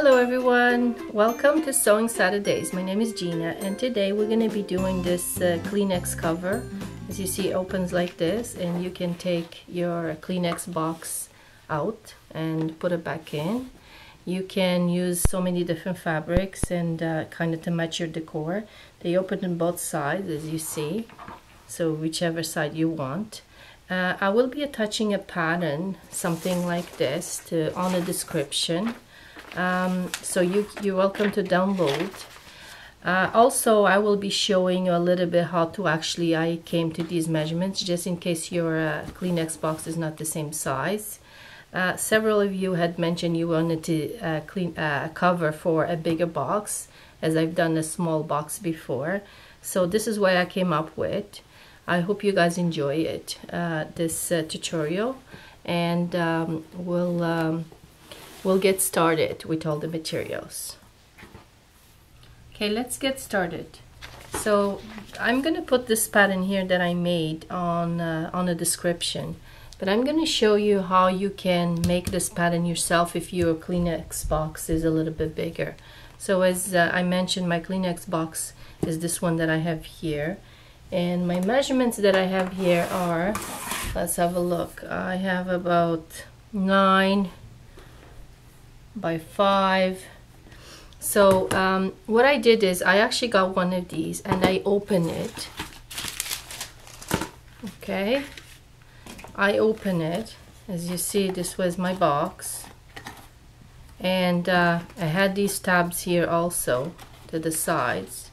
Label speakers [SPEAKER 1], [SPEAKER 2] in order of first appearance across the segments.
[SPEAKER 1] Hello everyone, welcome to Sewing Saturdays. My name is Gina and today we're going to be doing this Kleenex cover. As you see, it opens like this and you can take your Kleenex box out and put it back in. You can use so many different fabrics and kind of to match your decor. They open on both sides as you see, so whichever side you want. I will be attaching a pattern, something like this, on the description. So you're welcome to download. Also, I will be showing you a little bit how to I came to these measurements, just in case your Kleenex box is not the same size. Several of you had mentioned you wanted to clean cover for a bigger box, as I've done a small box before. So this is what I came up with. I hope you guys enjoy it, this tutorial, and we'll get started with all the materials. Okay, let's get started. So I'm gonna put this pattern here that I made on the description, but I'm gonna show you how you can make this pattern yourself if your Kleenex box is a little bit bigger. So as I mentioned, my Kleenex box is this one that I have here. And my measurements that I have here are, let's have a look. I have about 9 by 5. So what I did is I actually got one of these and I open it. Okay, I open it. As you see, this was my box, and I had these tabs here also to the sides.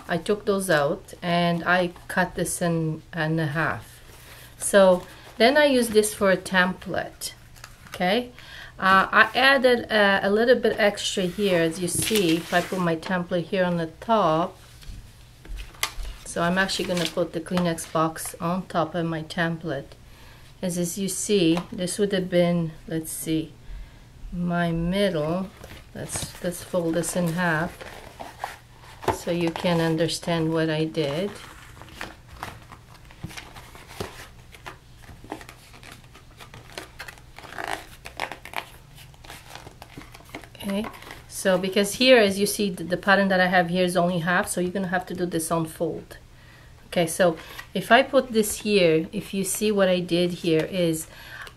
[SPEAKER 1] I took those out and I cut this in half. So then I use this for a template. Okay, I added a little bit extra here, as you see. If I put my template here on the top, so I'm actually going to put the Kleenex box on top of my template. As you see, this would have been, let's see, my middle. Let's fold this in half so you can understand what I did. Okay, so because here, as you see, the pattern that I have here is only half, so you're gonna have to do this on fold. Okay, so if I put this here, if you see what I did here is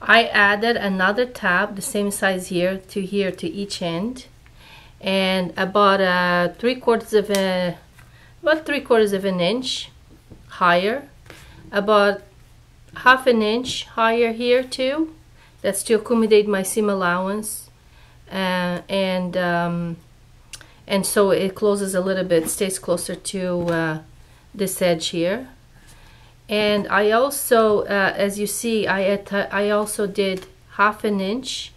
[SPEAKER 1] I added another tab the same size here to each end, and about 3/4 of an inch higher, about 1/2 inch higher here too. That's to accommodate my seam allowance, and so it closes a little bit, stays closer to this edge here. And I also, as you see, I also did 1/2 inch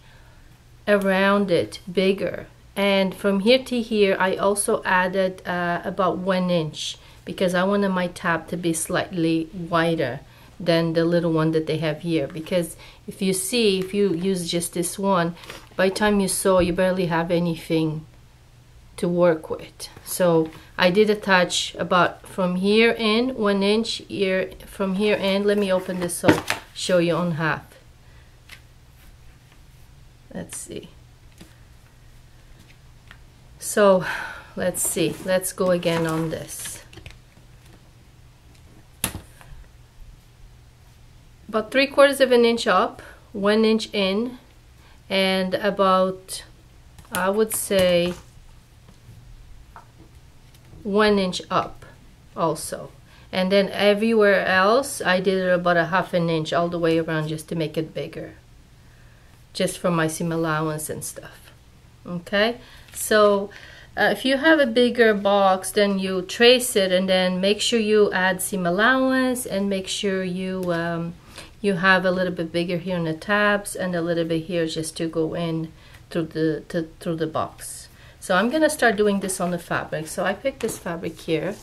[SPEAKER 1] around it, bigger. And from here to here, I also added about 1 inch, because I wanted my tab to be slightly wider than the little one that they have here. Because if you see, if you use just this one, by the time you sew, you barely have anything to work with. So I did attach about from here in 1 inch here, from here in. Let me open this so I'll show you on half. Let's see. So let's see, let's go again on this. About 3/4 of an inch up, 1 inch in, and about, I would say, 1 inch up also. And then everywhere else I did it about 1/2 inch all the way around, just to make it bigger, just for my seam allowance and stuff. Okay, so if you have a bigger box, then you trace it and then make sure you add seam allowance, and make sure you you have a little bit bigger here in the tabs and a little bit here just to go in through the box. So I'm gonna start doing this on the fabric. So I picked this fabric here,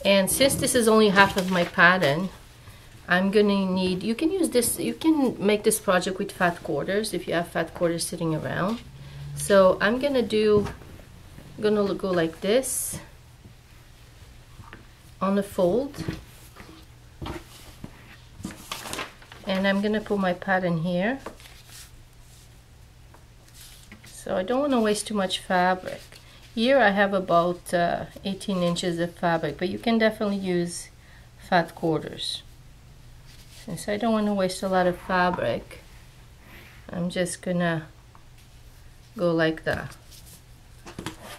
[SPEAKER 1] and since this is only half of my pattern, I'm gonna need, you can use this, you can make this project with fat quarters if you have fat quarters sitting around. So I'm gonna go like this on the fold, and I'm gonna put my pattern here, So I don't want to waste too much fabric. Here I have about 18 inches of fabric, but you can definitely use fat quarters. Since I don't want to waste a lot of fabric, I'm just gonna go like that.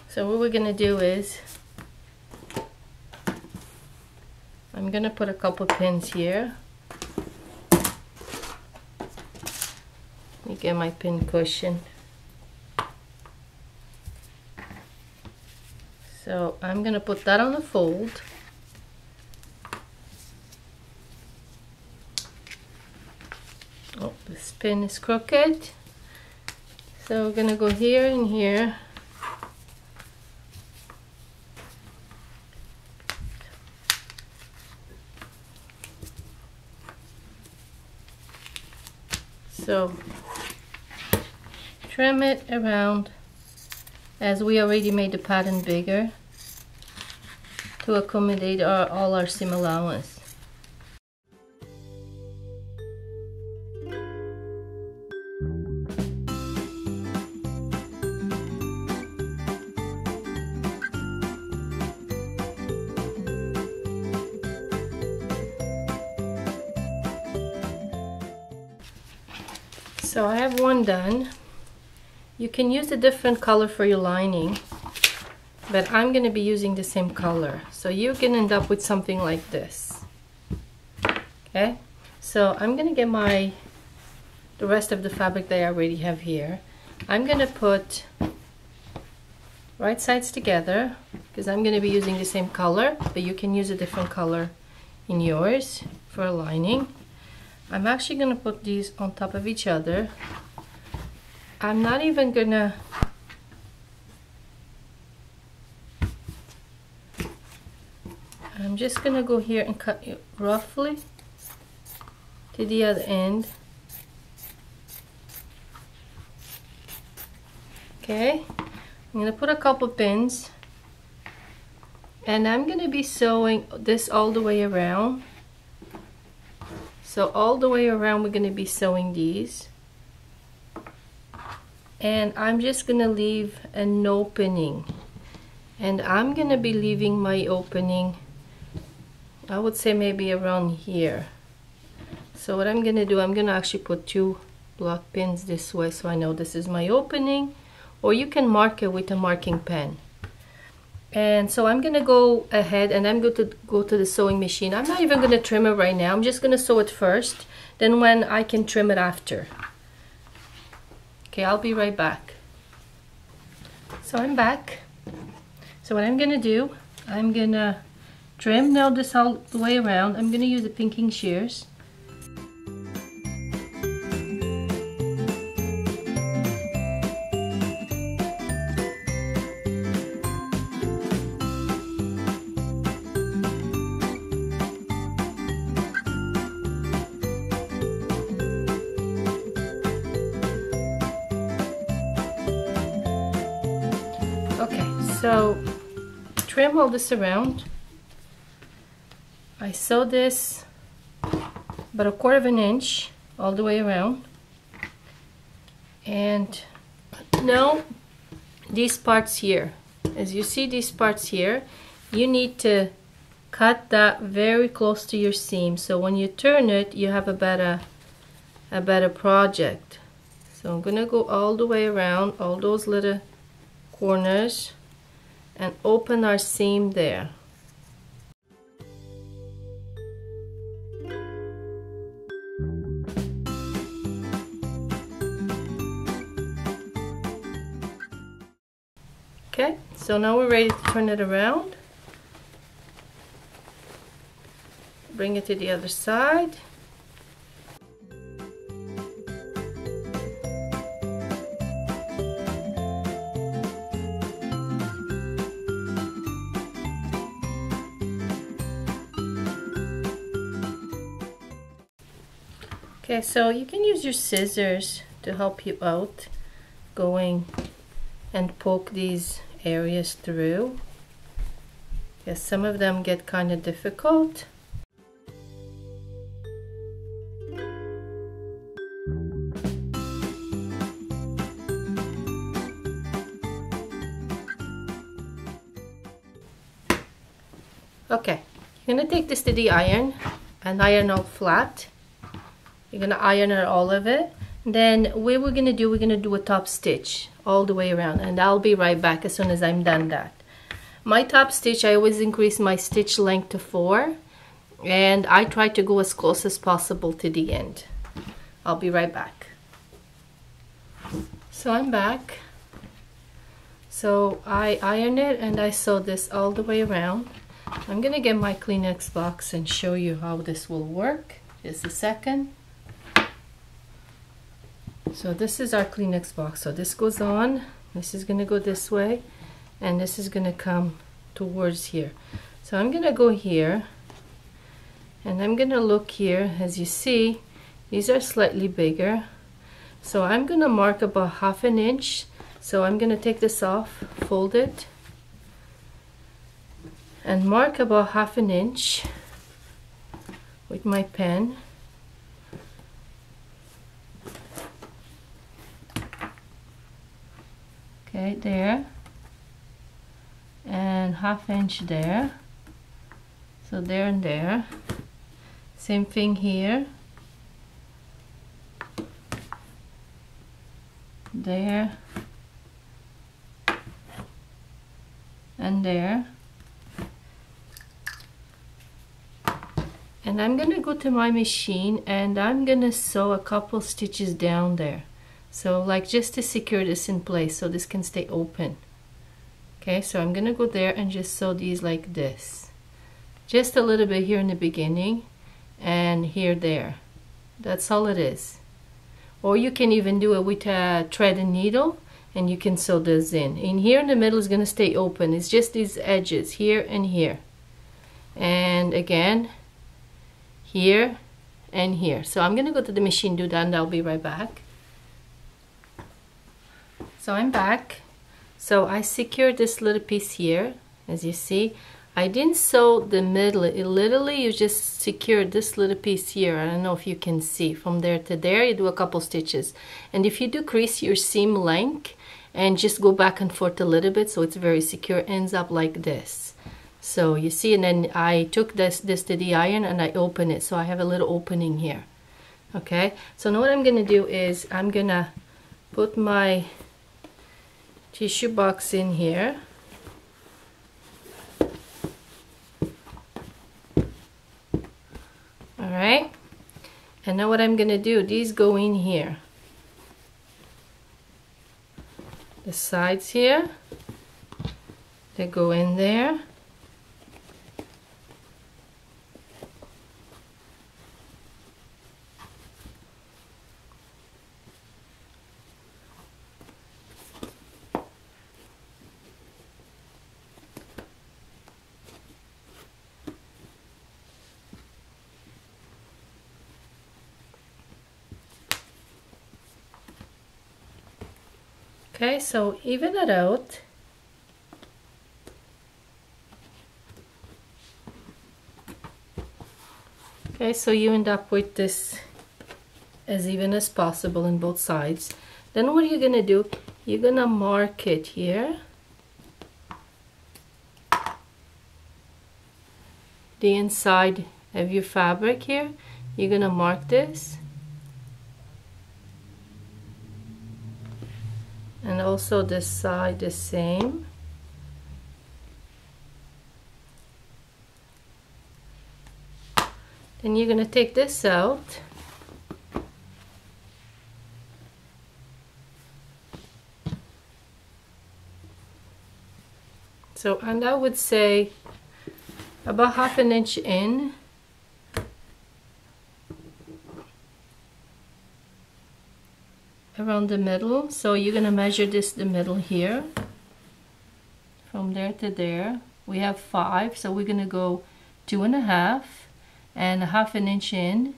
[SPEAKER 1] So what we're gonna do is, I'm gonna put a couple pins here. Let me get my pin cushion. So I'm gonna put that on the fold. Oh, this pin is crooked. So we're gonna go here and here. So trim it around, as we already made the pattern bigger to accommodate all our seam allowance. So I have one done. You can use a different color for your lining, but I'm going to be using the same color. So you can end up with something like this. Okay, so I'm going to get the rest of the fabric that I already have here. I'm going to put right sides together because I'm going to be using the same color, but you can use a different color in yours for a lining. I'm actually going to put these on top of each other. I'm not even gonna I'm just gonna go here and cut it roughly to the other end. Okay, I'm gonna put a couple pins, and I'm gonna be sewing this all the way around. So all the way around we're gonna be sewing these. And I'm just gonna leave an opening, and I'm gonna be leaving my opening, I would say maybe around here. So what I'm gonna do, I'm gonna actually put 2 block pins this way so I know this is my opening, or you can mark it with a marking pen. And so I'm gonna go ahead and I'm going to go to the sewing machine. I'm not even gonna trim it right now. I'm just gonna sew it first, then when I can trim it after. Okay, I'll be right back. So I'm back. So what I'm gonna do, I'm gonna trim now this all the way around. I'm gonna use the pinking shears. Okay, so trim all this around. I sew this about 1/4 inch all the way around. And now these parts here, as you see these parts here, you need to cut that very close to your seam, so when you turn it you have a better project. So I'm gonna go all the way around all those little corners and open our seam there. Okay, so now we're ready to turn it around. Bring it to the other side. Okay, so you can use your scissors to help you out going and poke these areas through. Yes, some of them get kind of difficult. Okay, you're gonna take this to the iron and iron out flat. You're gonna iron out all of it. Then what we're gonna do a top stitch all the way around, and I'll be right back as soon as I'm done that. My top stitch, I always increase my stitch length to 4, and I try to go as close as possible to the end. I'll be right back. So I'm back. So I ironed it and I sew this all the way around. I'm gonna get my Kleenex box and show you how this will work. Just a second. So this is our Kleenex box. So this goes on, this is gonna go this way, and this is gonna come towards here. So I'm gonna go here, and I'm gonna look here. As you see, these are slightly bigger. So I'm gonna mark about 1/2 inch. So I'm gonna take this off, fold it, and mark about 1/2 inch with my pen. Okay, there, and 1/2 inch there, so there and there. Same thing here, there, and there. And I'm gonna go to my machine and I'm gonna sew a couple stitches down there. So like just to secure this in place so this can stay open. Okay, so I'm gonna go there and just sew these like this. Just a little bit here in the beginning and here there. That's all it is. Or you can even do it with a thread and needle and you can sew this in. In here in the middle is gonna stay open. It's just these edges here and here. And again, here and here. So I'm gonna go to the machine, do that, and I'll be right back. So I'm back. So I secured this little piece here, as you see. I didn't sew the middle. It literally, you just secured this little piece here. I don't know if you can see. From there to there, you do a couple stitches. And if you decrease your seam length and just go back and forth a little bit so it's very secure, it ends up like this. So you see, and then I took this to the iron and I open it. So I have a little opening here. Okay, so now what I'm gonna do is I'm gonna put my tissue box in here. Alright, and now what I'm gonna do, these go in here. The sides here, they go in there. Okay, so even it out. Okay, so you end up with this as even as possible on both sides. Then what are you gonna do? You're gonna mark it here. The inside of your fabric here. You're gonna mark this. And also this side the same. Then you're gonna take this out. So, and I would say about 1/2 inch in. Around the middle. So you're gonna measure this the middle here. From there to there. We have 5, so we're gonna go 2.5 and 1/2 inch in,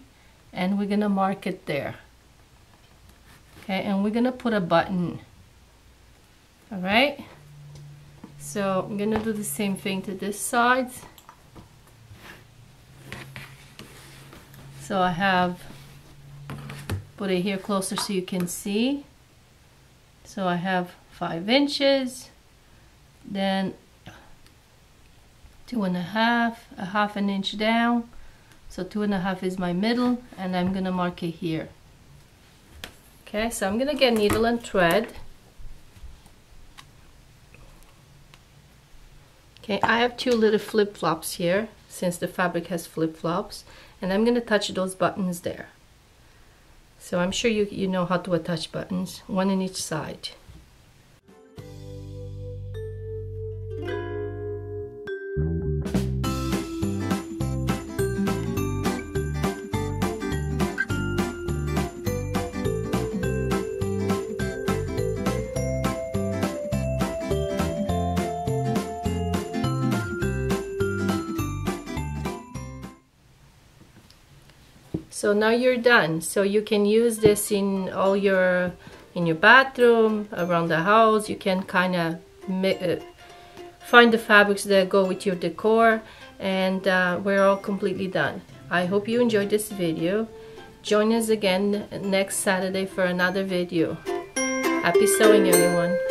[SPEAKER 1] and we're gonna mark it there. Okay, and we're gonna put a button. Alright, so I'm gonna do the same thing to this side. So I have put it here closer so you can see. So I have 5 inches, then 2.5, a half an inch down, so 2.5 is my middle, and I'm gonna mark it here. Okay, so I'm gonna get needle and thread. Okay, I have 2 little flip-flops here since the fabric has flip-flops, and I'm gonna touch those buttons there. So I'm sure you know how to attach buttons, 1 on each side. So now you're done. So you can use this in all your bathroom, around the house. You can kind of find the fabrics that go with your decor, and we're all completely done. I hope you enjoyed this video. Join us again next Saturday for another video. Happy sewing, everyone.